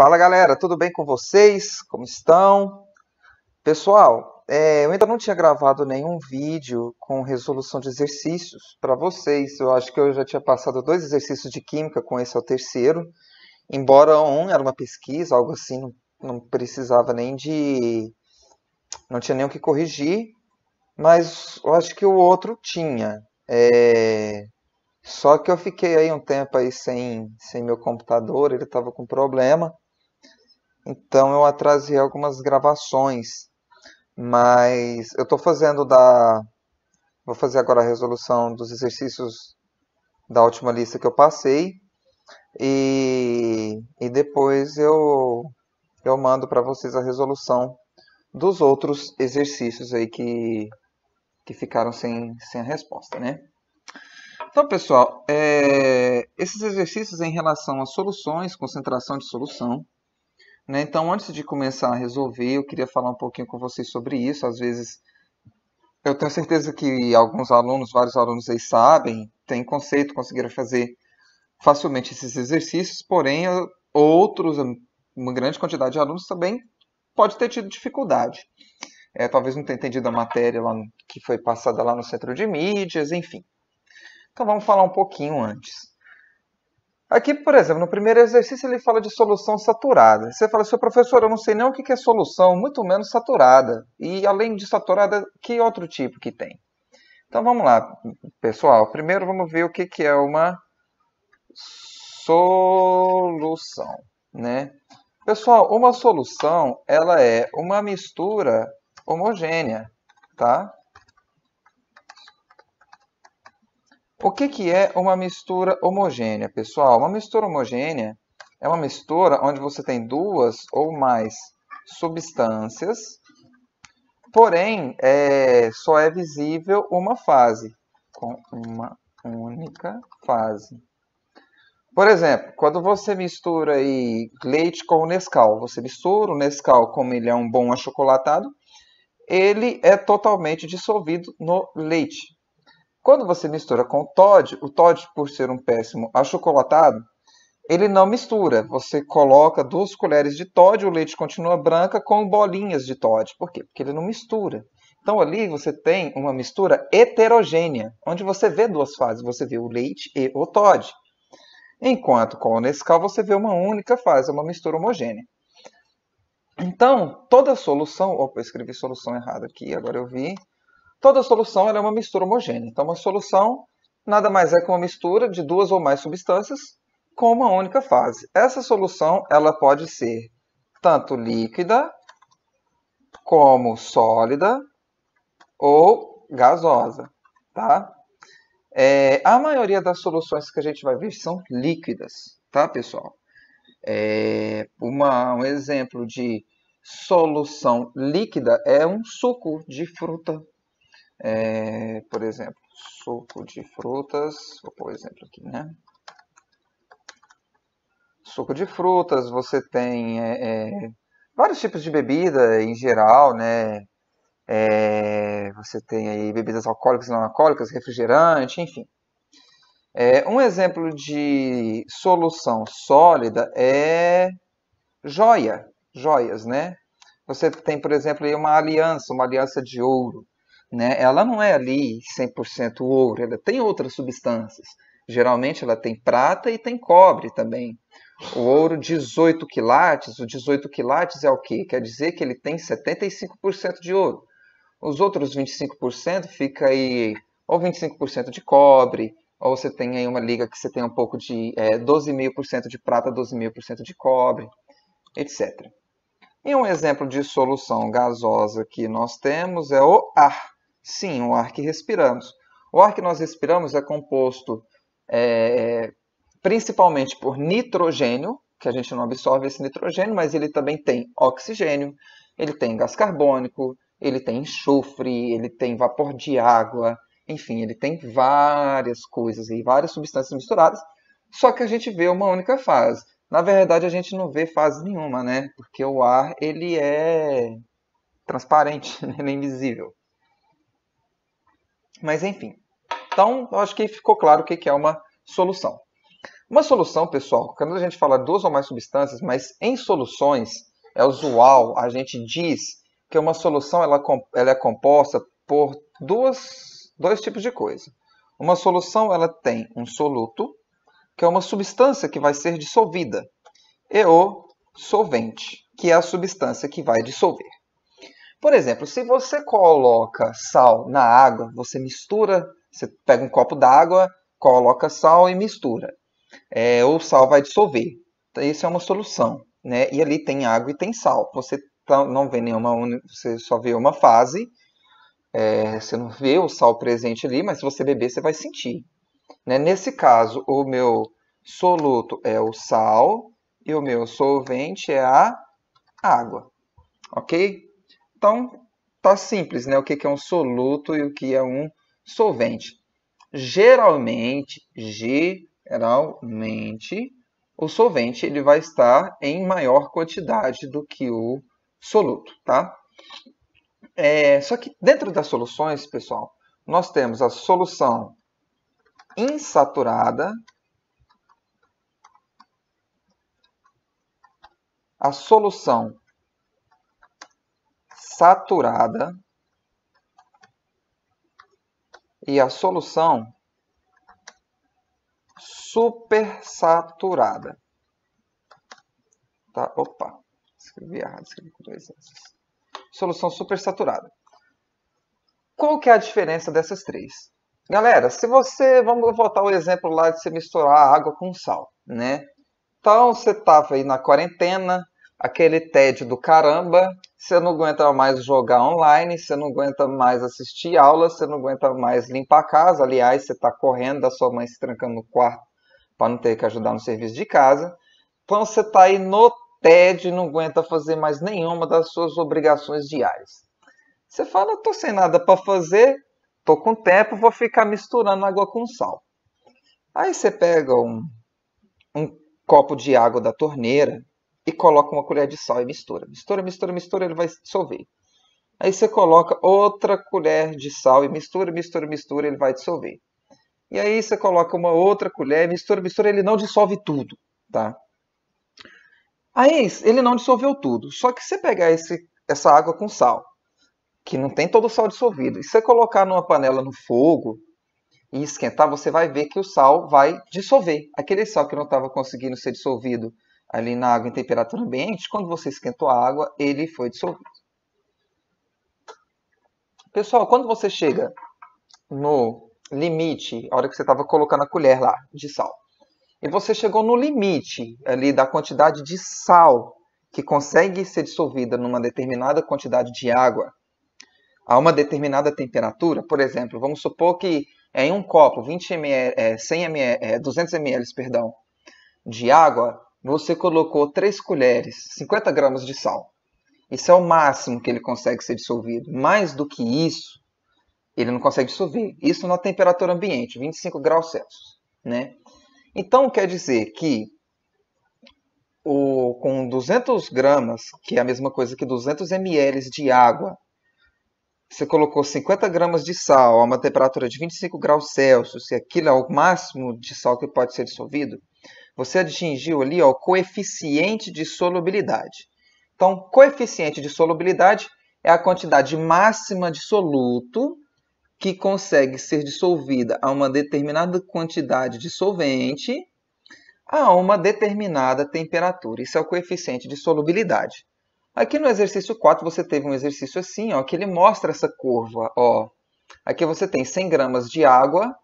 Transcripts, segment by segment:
Fala galera, tudo bem com vocês? Como estão? Pessoal, eu ainda não tinha gravado nenhum vídeo com resolução de exercícios para vocês. Eu acho que eu já tinha passado 2 exercícios de química, com esse é o terceiro. Embora um era uma pesquisa, algo assim, não precisava nem de. Não tinha nem o que corrigir, mas eu acho que o outro tinha. Só que eu fiquei aí um tempo aí sem meu computador, ele estava com problema. Então eu atrasei algumas gravações, mas eu estou fazendo vou fazer agora a resolução dos exercícios da última lista que eu passei e depois eu mando para vocês a resolução dos outros exercícios aí que ficaram sem a resposta, né? Então, pessoal, esses exercícios em relação a soluções, concentração de solução, né? Então, antes de começar a resolver, eu queria falar um pouquinho com vocês sobre isso. Às vezes, eu tenho certeza que alguns alunos, vários alunos aí sabem, têm conceito, conseguiram fazer facilmente esses exercícios, porém, outros, uma grande quantidade de alunos também pode ter tido dificuldade. Talvez não tenha entendido a matéria lá que foi passada lá no centro de mídias, enfim. Então, vamos falar um pouquinho antes. Aqui, por exemplo, no primeiro exercício ele fala de solução saturada. Você fala assim, professor, eu não sei nem o que é solução, muito menos saturada. E além de saturada, que outro tipo que tem? Então vamos lá, pessoal. Primeiro vamos ver o que é uma solução, né? Pessoal, uma solução, ela é uma mistura homogênea, tá? O que é uma mistura homogênea, pessoal? Uma mistura homogênea é uma mistura onde você tem duas ou mais substâncias, porém só é visível uma fase, com uma única fase. Por exemplo, quando você mistura aí leite com o Nescau, você mistura o Nescau, como ele é um bom achocolatado, ele é totalmente dissolvido no leite. Quando você mistura com o Toddy, por ser um péssimo achocolatado, ele não mistura. Você coloca 2 colheres de Toddy, o leite continua branca com bolinhas de Toddy. Por quê? Porque ele não mistura. Então ali você tem uma mistura heterogênea, onde você vê 2 fases. Você vê o leite e o Toddy. Enquanto com o Nescau você vê uma única fase, uma mistura homogênea. Então, toda solução... Opa, eu escrevi solução errada aqui, agora eu vi. Toda solução é uma mistura homogênea. Então, uma solução nada mais é que uma mistura de 2 ou mais substâncias com uma única fase. Essa solução ela pode ser tanto líquida, como sólida ou gasosa. Tá? A maioria das soluções que a gente vai ver são líquidas, tá, pessoal? Um exemplo de solução líquida é um suco de fruta. Por exemplo, suco de frutas, vou pôr o exemplo aqui, né? Suco de frutas, você tem vários tipos de bebida em geral, né? Você tem aí bebidas alcoólicas e não alcoólicas, refrigerante, enfim. Um exemplo de solução sólida é joias, né? Você tem, por exemplo, aí uma aliança de ouro. Né? Ela não é ali 100% ouro, ela tem outras substâncias. Geralmente ela tem prata e tem cobre também. O ouro 18 quilates, o 18 quilates é o quê? Quer dizer que ele tem 75% de ouro. Os outros 25% fica aí ou 25% de cobre, ou você tem aí uma liga que você tem um pouco de 12,5% de prata, 12,5% de cobre, etc. E um exemplo de solução gasosa que nós temos é o ar. Sim, o ar que respiramos. O ar que nós respiramos é composto principalmente por nitrogênio, que a gente não absorve esse nitrogênio, mas ele também tem oxigênio, ele tem gás carbônico, ele tem enxofre, ele tem vapor de água, enfim, ele tem várias coisas e várias substâncias misturadas, só que a gente vê uma única fase. Na verdade, a gente não vê fase nenhuma, né? Porque o ar ele é transparente, ele é invisível. Mas enfim. Então, eu acho que ficou claro o que é uma solução. Uma solução, pessoal, quando a gente fala duas ou mais substâncias, mas em soluções é usual, a gente diz que uma solução ela é composta por dois tipos de coisa. Uma solução ela tem um soluto, que é uma substância que vai ser dissolvida, e o solvente, que é a substância que vai dissolver. Por exemplo, se você coloca sal na água, você mistura, você pega um copo d'água, coloca sal e mistura. O sal vai dissolver. Então, isso é uma solução, né? E ali tem água e tem sal. Você não vê nenhuma, você só vê uma fase. Você não vê o sal presente ali, mas se você beber, você vai sentir. Né? Nesse caso, o meu soluto é o sal e o meu solvente é a água. Ok? Então, tá simples, né? O que é um soluto e o que é um solvente. Geralmente, o solvente ele vai estar em maior quantidade do que o soluto, tá? Só que dentro das soluções, pessoal, nós temos a solução insaturada, a solução saturada e a solução supersaturada. Tá? Opa, escrevi errado, escrevi com dois S. Solução supersaturada. Qual que é a diferença dessas três? Galera, vamos voltar ao exemplo lá de você misturar água com sal, né? Então, você estava aí na quarentena, aquele tédio do caramba, você não aguenta mais jogar online, você não aguenta mais assistir aula, você não aguenta mais limpar a casa. Aliás, você está correndo da sua mãe se trancando no quarto para não ter que ajudar no serviço de casa. Então, você está aí no tédio e não aguenta fazer mais nenhuma das suas obrigações diárias. Você fala, estou sem nada para fazer, estou com tempo, vou ficar misturando água com sal. Aí você pega um copo de água da torneira e coloca uma colher de sal e mistura. Mistura, ele vai dissolver. Aí você coloca outra colher de sal e mistura, ele vai dissolver. E aí você coloca uma outra colher, mistura, ele não dissolve tudo, tá? Aí ele não dissolveu tudo. Só que se você pegar essa água com sal, que não tem todo o sal dissolvido, e você colocar numa panela no fogo e esquentar, você vai ver que o sal vai dissolver. Aquele sal que não estava conseguindo ser dissolvido ali na água em temperatura ambiente, quando você esquentou a água, ele foi dissolvido. Pessoal, quando você chega no limite, a hora que você estava colocando a colher lá de sal, e você chegou no limite ali da quantidade de sal que consegue ser dissolvida numa determinada quantidade de água, a uma determinada temperatura, por exemplo, vamos supor que em um copo, 200 ml, perdão, de água, você colocou 3 colheres, 50 gramas de sal. Isso é o máximo que ele consegue ser dissolvido. Mais do que isso, ele não consegue dissolver. Isso na temperatura ambiente, 25 graus Celsius. Né? Então, quer dizer que com 200 gramas, que é a mesma coisa que 200 ml de água, você colocou 50 gramas de sal a uma temperatura de 25 graus Celsius, e aquilo é o máximo de sal que pode ser dissolvido, você atingiu ali o coeficiente de solubilidade. Então, coeficiente de solubilidade é a quantidade máxima de soluto que consegue ser dissolvida a uma determinada quantidade de solvente a uma determinada temperatura. Isso é o coeficiente de solubilidade. Aqui no exercício 4 você teve um exercício assim, ó, que ele mostra essa curva. Ó. Aqui você tem 100 gramas de água.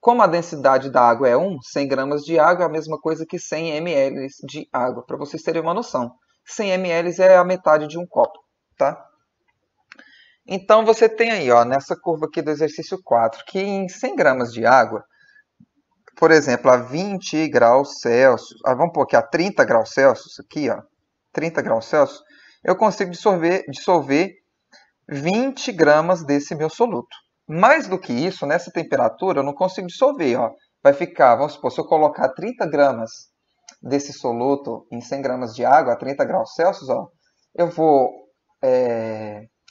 Como a densidade da água é 1, 100 gramas de água é a mesma coisa que 100 ml de água, para vocês terem uma noção. 100 ml é a metade de um copo, tá? Então você tem aí, ó, nessa curva aqui do exercício 4, que em 100 gramas de água, por exemplo, a 20 graus Celsius, vamos pôr aqui a 30 graus Celsius, aqui, ó, 30 graus Celsius, eu consigo dissolver 20 gramas desse meu soluto. Mais do que isso, nessa temperatura, eu não consigo dissolver. Ó. Vai ficar, vamos supor, se eu colocar 30 gramas desse soluto em 100 gramas de água, a 30 graus Celsius, ó, eu vou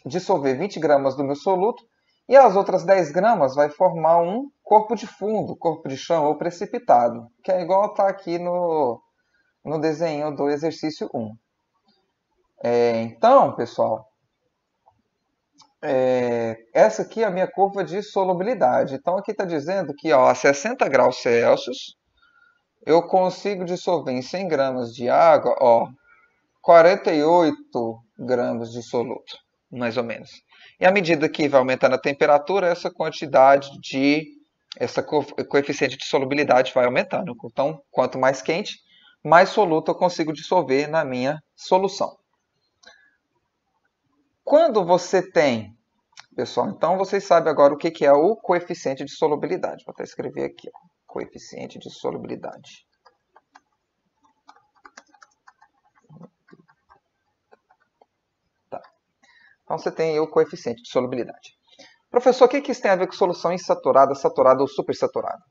dissolver 20 gramas do meu soluto e as outras 10 gramas vai formar um corpo de fundo, corpo de chão ou precipitado, que é igual está aqui no desenho do exercício 1. Então, pessoal, essa aqui é a minha curva de solubilidade. Então, aqui está dizendo que a 60 graus Celsius, eu consigo dissolver em 100 gramas de água, 48 gramas de soluto, mais ou menos. E à medida que vai aumentando a temperatura, essa coeficiente de solubilidade vai aumentando. Então, quanto mais quente, mais soluto eu consigo dissolver na minha solução. Quando você tem, pessoal, então vocês sabem agora o que é o coeficiente de solubilidade. Vou até escrever aqui, coeficiente de solubilidade. Tá. Então você tem aí o coeficiente de solubilidade. Professor, o que isso tem a ver com solução insaturada, saturada ou supersaturada?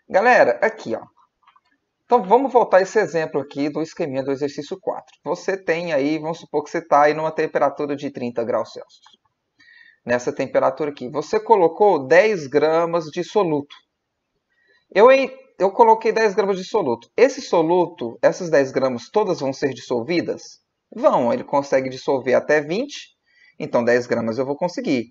Galera, aqui, Então vamos voltar a esse exemplo aqui do esqueminha do exercício 4. Você tem aí, vamos supor que você está aí numa temperatura de 30 graus Celsius. Nessa temperatura aqui, você colocou 10 gramas de soluto. Eu coloquei 10 gramas de soluto. Esse soluto, essas 10 gramas, todas vão ser dissolvidas? Vão, ele consegue dissolver até 20, então 10 gramas eu vou conseguir.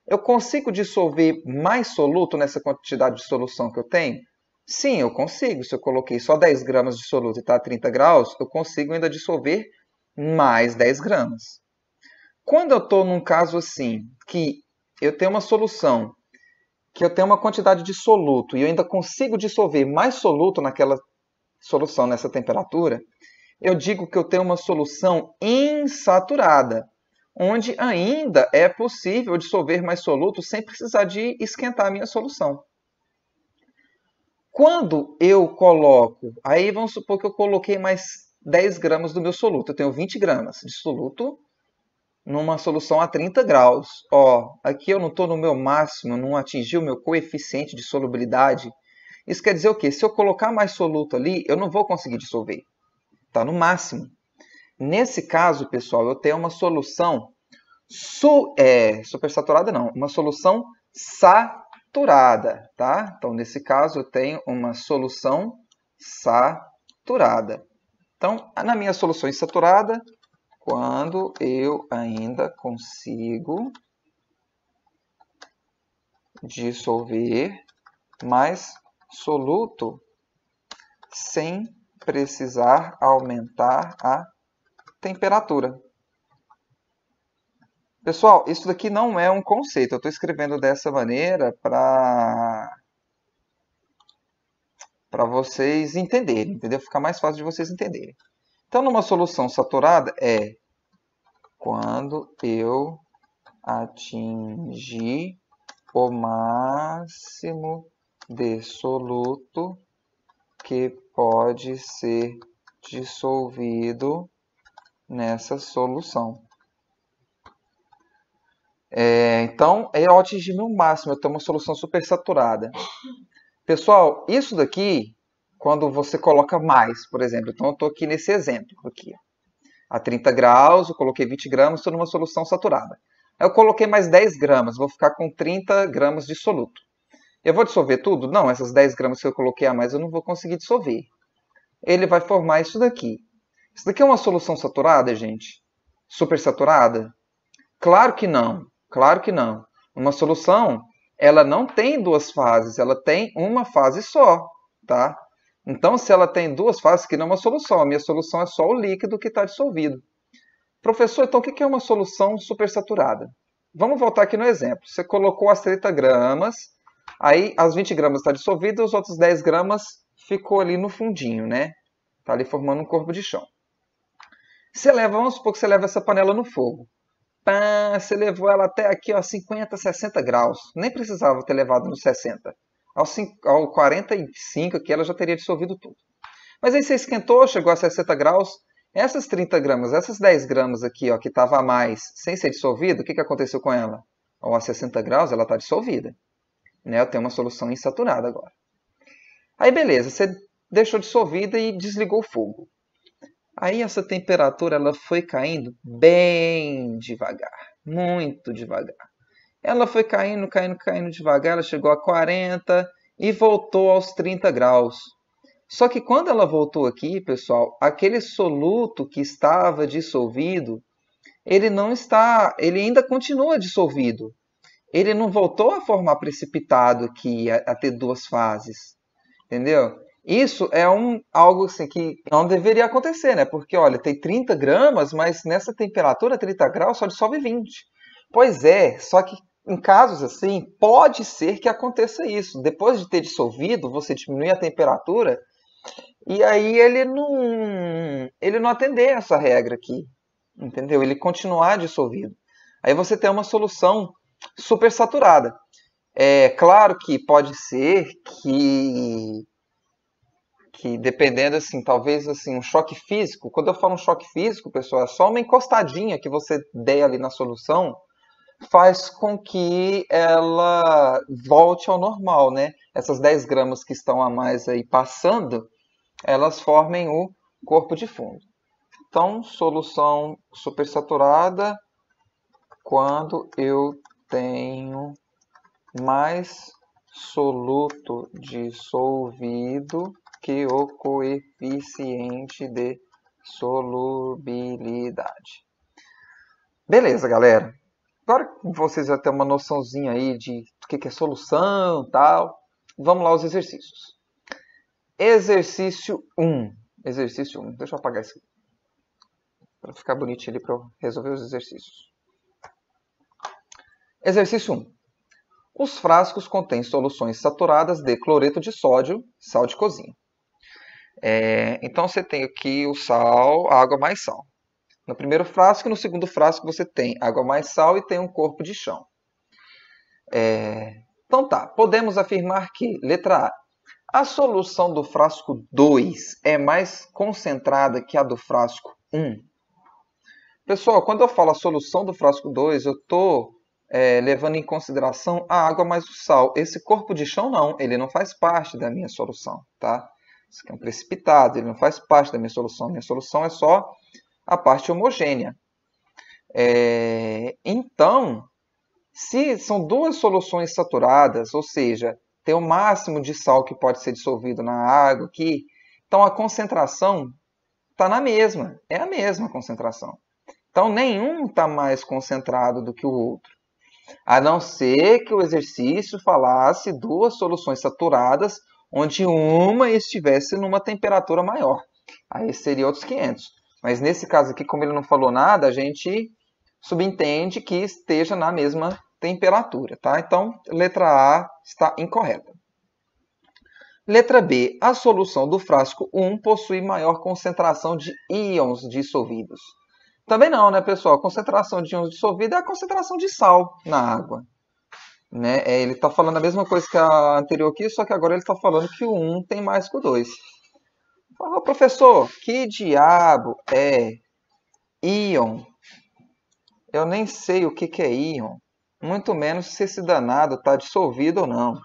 Eu consigo dissolver mais soluto nessa quantidade de solução que eu tenho? Sim, eu consigo. Se eu coloquei só 10 gramas de soluto e está a 30 graus, eu consigo ainda dissolver mais 10 gramas. Quando eu estou num caso assim, que eu tenho uma solução, que eu tenho uma quantidade de soluto e eu ainda consigo dissolver mais soluto naquela solução, nessa temperatura, eu digo que eu tenho uma solução insaturada, onde ainda é possível dissolver mais soluto sem precisar de esquentar a minha solução. Quando eu coloco, aí vamos supor que eu coloquei mais 10 gramas do meu soluto, eu tenho 20 gramas de soluto numa solução a 30 graus. Aqui eu não estou no meu máximo, não atingi o meu coeficiente de solubilidade. Isso quer dizer o quê? Se eu colocar mais soluto ali, eu não vou conseguir dissolver. Está no máximo. Nesse caso, pessoal, eu tenho uma solução supersaturada, não, uma solução saturada, tá? Então, nesse caso, eu tenho uma solução saturada. Então, na minha solução insaturada, quando eu ainda consigo dissolver mais soluto sem precisar aumentar a temperatura. Pessoal, isso daqui não é um conceito. Eu estou escrevendo dessa maneira para vocês entenderem, entendeu? Ficar mais fácil de vocês entenderem. Então, numa solução saturada é quando eu atingir o máximo de soluto que pode ser dissolvido nessa solução. Então, eu atingi meu máximo, eu tenho uma solução supersaturada. Pessoal, isso daqui, quando você coloca mais, por exemplo, então eu estou aqui nesse exemplo, aqui, a 30 graus, eu coloquei 20 gramas, estou numa solução saturada. Eu coloquei mais 10 gramas, vou ficar com 30 gramas de soluto. Eu vou dissolver tudo? Não, essas 10 gramas que eu coloquei a mais eu não vou conseguir dissolver. Ele vai formar isso daqui. Isso daqui é uma solução saturada, gente? Supersaturada? Claro que não. Claro que não. Uma solução, ela não tem duas fases, ela tem uma fase só, tá? Então, se ela tem duas fases, que não é uma solução, a minha solução é só o líquido que está dissolvido. Professor, então o que é uma solução supersaturada? Vamos voltar aqui no exemplo. Você colocou as 30 gramas, aí as 20 gramas está dissolvido, os outros 10 gramas ficou ali no fundinho, né? Está ali formando um corpo de chão. Vamos supor que você leva essa panela no fogo. Você levou ela até aqui, 50, 60 graus. Nem precisava ter levado nos 60. Ao 45 aqui ela já teria dissolvido tudo. Mas aí você esquentou, chegou a 60 graus. Essas 30 gramas, essas 10 gramas aqui, que estava a mais, sem ser dissolvida, o que aconteceu com ela? A 60 graus ela está dissolvida. Né? Eu tenho uma solução insaturada agora. Aí beleza, você deixou dissolvida e desligou o fogo. Aí essa temperatura ela foi caindo bem devagar, muito devagar. Ela foi caindo devagar, ela chegou a 40, e voltou aos 30 graus. Só que quando ela voltou aqui, pessoal, aquele soluto que estava dissolvido, ele ainda continua dissolvido. Ele não voltou a formar precipitado aqui, a ter duas fases. Entendeu? Isso é algo assim, que não deveria acontecer, né? Porque, olha, tem 30 gramas, mas nessa temperatura, 30 graus, só dissolve 20. Pois é, só que em casos assim, pode ser que aconteça isso. Depois de ter dissolvido, você diminui a temperatura e aí ele não atender essa regra aqui. Entendeu? Ele continuar dissolvido. Aí você tem uma solução supersaturada. É claro que pode ser que dependendo assim, talvez assim, um choque físico. Quando eu falo um choque físico, pessoal, é só uma encostadinha que você der ali na solução, faz com que ela volte ao normal, né? Essas 10 gramas que estão a mais aí passando, elas formem o corpo de fundo. Então, solução supersaturada quando eu tenho mais soluto dissolvido que o coeficiente de solubilidade. Beleza, galera. Agora que vocês já têm uma noçãozinha aí de o que é solução e tal, vamos lá aos exercícios. Exercício 1. Exercício 1. Deixa eu apagar isso aqui, para ficar bonitinho ali para eu resolver os exercícios. Exercício 1. Os frascos contêm soluções saturadas de cloreto de sódio, sal de cozinha. Então você tem aqui o sal, a água mais sal. No primeiro frasco e no segundo frasco você tem água mais sal e tem um corpo de chão. Então tá, podemos afirmar que, letra A, a solução do frasco 2 é mais concentrada que a do frasco 1. Pessoal, quando eu falo a solução do frasco 2, eu estou levando em consideração a água mais o sal. Esse corpo de chão não, ele não faz parte da minha solução, tá? Isso aqui é um precipitado, ele não faz parte da minha solução. Minha solução é só a parte homogênea. Então, se são duas soluções saturadas, ou seja, tem o máximo de sal que pode ser dissolvido na água aqui, então a concentração está na mesma, é a mesma concentração. Então, nenhum está mais concentrado do que o outro. A não ser que o exercício falasse duas soluções saturadas, onde uma estivesse numa temperatura maior. Aí seria outros 500. Mas nesse caso aqui, como ele não falou nada, a gente subentende que esteja na mesma temperatura, tá? Então, letra A está incorreta. Letra B. A solução do frasco 1 possui maior concentração de íons dissolvidos. Também não, né, pessoal? A concentração de íons dissolvidos é a concentração de sal na água. Né? Ele está falando a mesma coisa que a anterior aqui, só que agora ele está falando que o 1 tem mais que o 2. Fala, professor, que diabo é íon? Eu nem sei o que é íon, muito menos se esse danado está dissolvido ou não.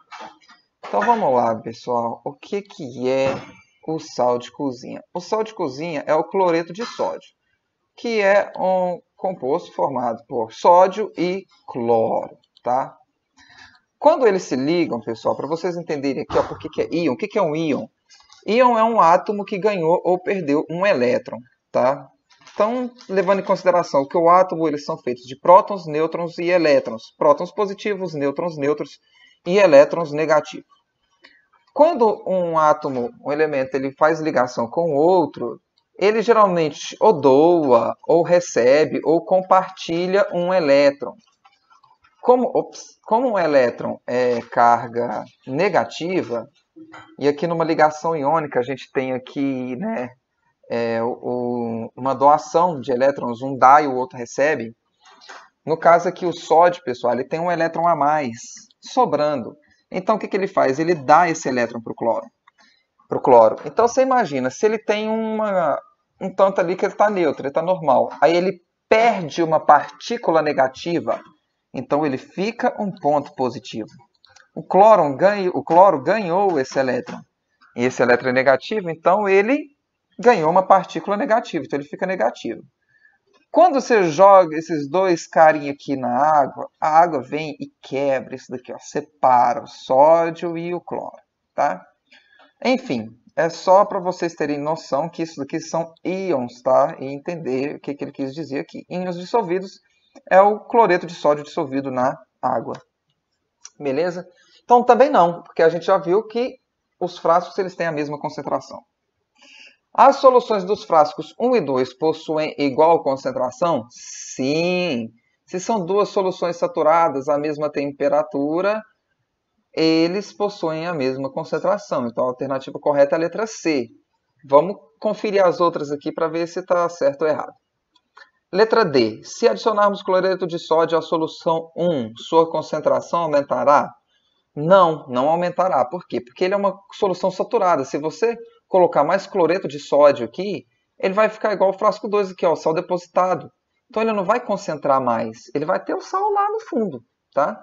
Então vamos lá, pessoal. O que é o sal de cozinha? O sal de cozinha é o cloreto de sódio, que é um composto formado por sódio e cloro, tá? Quando eles se ligam, pessoal, para vocês entenderem aqui, ó, por que é íon, o que é um íon? Íon é um átomo que ganhou ou perdeu um elétron, tá? Então, levando em consideração que o átomo, eles são feitos de prótons, nêutrons e elétrons. Prótons positivos, nêutrons neutros e elétrons negativos. Quando um átomo, um elemento, ele faz ligação com o outro, ele geralmente ou doa, ou recebe, ou compartilha um elétron. Como um elétron é carga negativa, e aqui numa ligação iônica a gente tem aqui, né, uma doação de elétrons, um dá e o outro recebe. No caso aqui o sódio, pessoal, ele tem um elétron a mais, sobrando. Então o que ele faz? Ele dá esse elétron para o cloro. Então você imagina, se ele tem um tanto ali que ele está neutro, ele está normal, aí ele perde uma partícula negativa, então ele fica um ponto positivo. O cloro ganhou esse elétron. E esse elétron é negativo, então ele ganhou uma partícula negativa, então ele fica negativo. Quando você joga esses dois carinha aqui na água, a água vem e quebra isso daqui, ó, separa o sódio e o cloro, tá? Enfim, é só para vocês terem noção que isso daqui são íons, tá? E entender o que ele quis dizer aqui. Íons dissolvidos é o cloreto de sódio dissolvido na água. Beleza? Então também não, porque a gente já viu que os frascos eles têm a mesma concentração. As soluções dos frascos 1 e 2 possuem igual concentração? Sim. Se são duas soluções saturadas à mesma temperatura, eles possuem a mesma concentração. Então a alternativa correta é a letra C. Vamos conferir as outras aqui para ver se está certo ou errado. Letra D. Se adicionarmos cloreto de sódio à solução 1, sua concentração aumentará? Não, não aumentará. Por quê? Porque ele é uma solução saturada. Se você colocar mais cloreto de sódio aqui, ele vai ficar igual o frasco 2 aqui, ó, o sal depositado. Então ele não vai concentrar mais, ele vai ter o sal lá no fundo, tá?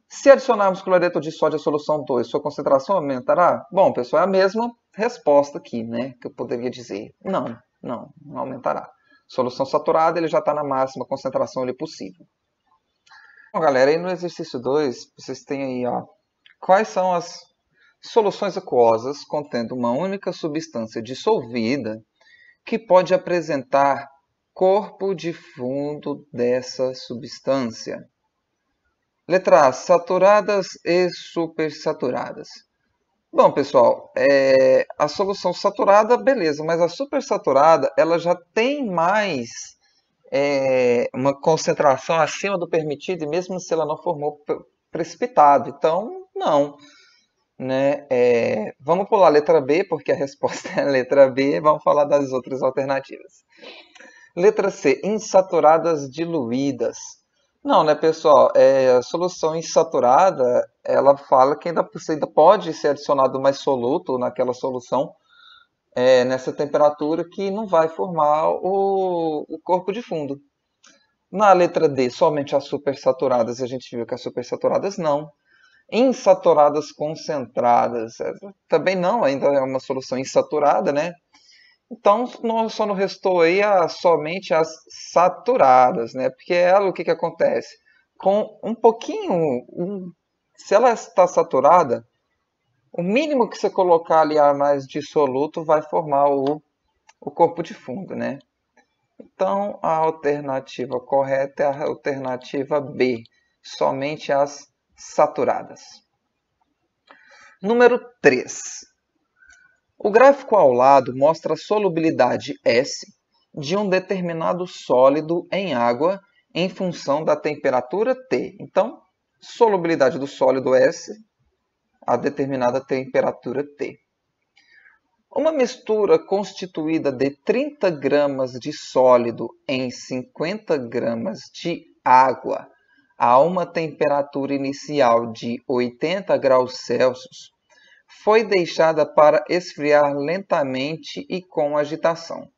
Se adicionarmos cloreto de sódio à solução 2, sua concentração aumentará? Bom, pessoal, é a mesma resposta aqui, né, que eu poderia dizer. Não aumentará. Solução saturada, ele já está na máxima concentração ali possível. Bom, galera, aí no exercício 2, vocês têm aí, ó, quais são as soluções aquosas contendo uma única substância dissolvida que pode apresentar corpo de fundo dessa substância. Letra A, saturadas e supersaturadas. Bom, pessoal, a solução saturada, beleza, mas a supersaturada ela já tem mais uma concentração acima do permitido, e mesmo se ela não formou precipitado. Então, não. Né? Vamos pular a letra B, porque a resposta é a letra B. Vamos falar das outras alternativas. Letra C, insaturadas diluídas. Não, né, pessoal? A solução insaturada, ela fala que ainda pode ser adicionado mais soluto naquela solução nessa temperatura que não vai formar o corpo de fundo. Na letra D, somente as supersaturadas, a gente viu que as supersaturadas não. Insaturadas concentradas, também não, ainda é uma solução insaturada, né? Então, só não restou aí somente as saturadas, né? Porque ela, o que acontece? Com um pouquinho, se ela está saturada, o mínimo que você colocar ali a mais dissoluto vai formar o corpo de fundo, né? Então, a alternativa correta é a alternativa B, somente as saturadas. Número 3. O gráfico ao lado mostra a solubilidade S de um determinado sólido em água em função da temperatura T. Então, solubilidade do sólido S a determinada temperatura T. Uma mistura constituída de 30 gramas de sólido em 50 gramas de água a uma temperatura inicial de 80 graus Celsius, foi deixada para esfriar lentamente e com agitação.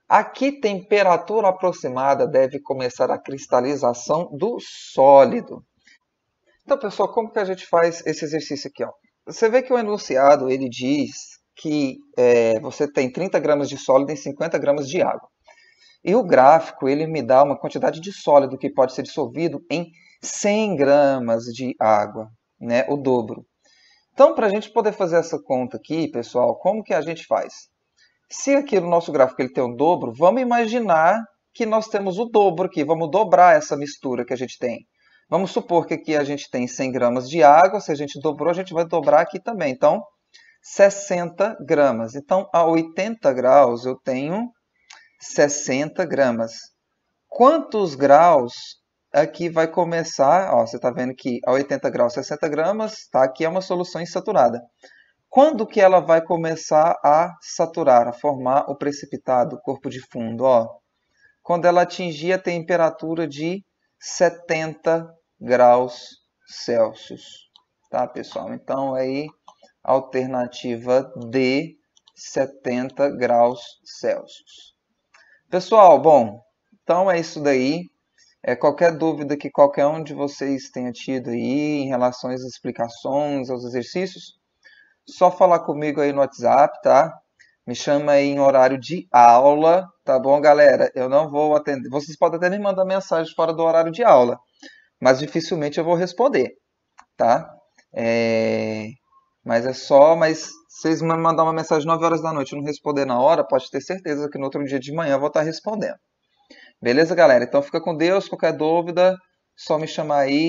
A que temperatura aproximada deve começar a cristalização do sólido? Então, pessoal, como que a gente faz esse exercício aqui? Ó? Você vê que o enunciado ele diz que você tem 30 gramas de sólido em 50 gramas de água. E o gráfico ele me dá uma quantidade de sólido que pode ser dissolvido em 100 gramas de água, né? O dobro. Então, para a gente poder fazer essa conta aqui, pessoal, como que a gente faz? Se aqui no nosso gráfico ele tem o dobro, vamos imaginar que nós temos o dobro aqui. Vamos dobrar essa mistura que a gente tem. Vamos supor que aqui a gente tem 100 gramas de água. Se a gente dobrou, a gente vai dobrar aqui também. Então, 60 gramas. Então, a 80 graus eu tenho 60 gramas. Quantos graus aqui vai começar? Ó, você está vendo que a 80 graus, 60 gramas, tá? Aqui é uma solução insaturada. Quando que ela vai começar a saturar, a formar o precipitado, o corpo de fundo? Ó, quando ela atingir a temperatura de 70 graus Celsius. Tá, pessoal? Então, aí, alternativa D, 70 graus Celsius. Pessoal, bom, então é isso daí. Qualquer dúvida que qualquer um de vocês tenha tido aí em relação às explicações, aos exercícios, só falar comigo aí no WhatsApp, tá? Me chama aí em horário de aula, tá bom, galera? Eu não vou atender. Vocês podem até me mandar mensagem fora do horário de aula, mas dificilmente eu vou responder, tá? É, mas se vocês me mandar uma mensagem 9 horas da noite e não responder na hora, pode ter certeza que no outro dia de manhã eu vou estar respondendo. Beleza, galera? Então fica com Deus. Qualquer dúvida, só me chamar aí.